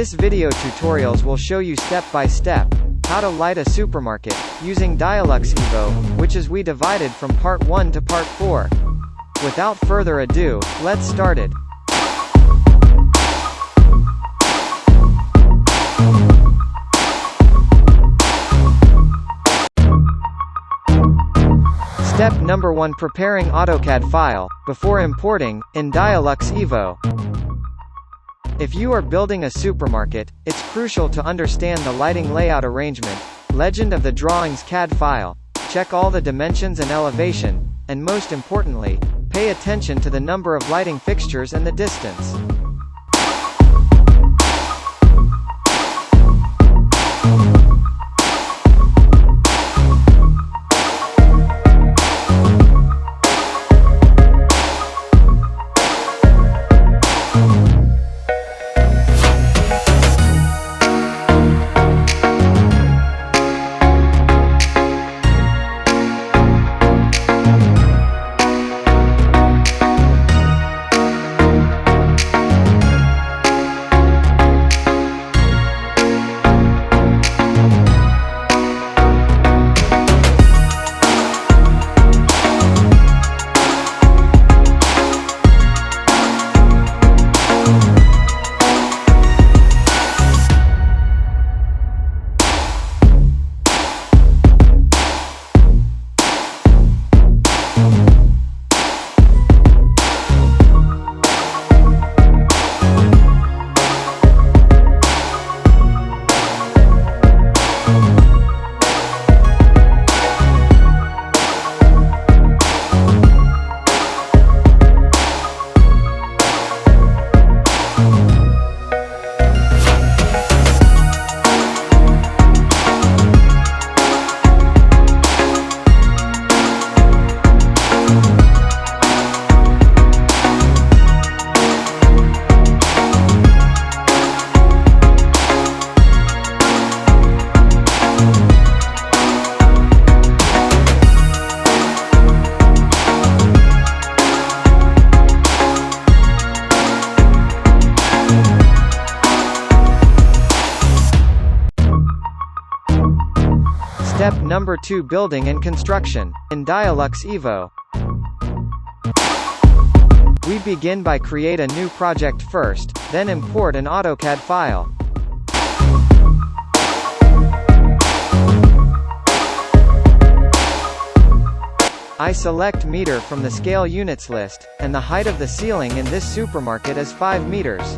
This video tutorials will show you step by step how to light a supermarket using Dialux Evo, which is we divided from part 1 to part 4. Without further ado, let's start it. Step number 1: preparing AutoCAD file before importing in Dialux Evo. If you are building a supermarket, it's crucial to understand the lighting layout arrangement, legend of the drawings CAD file, check all the dimensions and elevation, and most importantly, pay attention to the number of lighting fixtures and the distance. Step number 2: building and construction in Dialux Evo. We begin by create a new project first, then import an AutoCAD file. I select meter from the scale units list, and the height of the ceiling in this supermarket is 5 meters.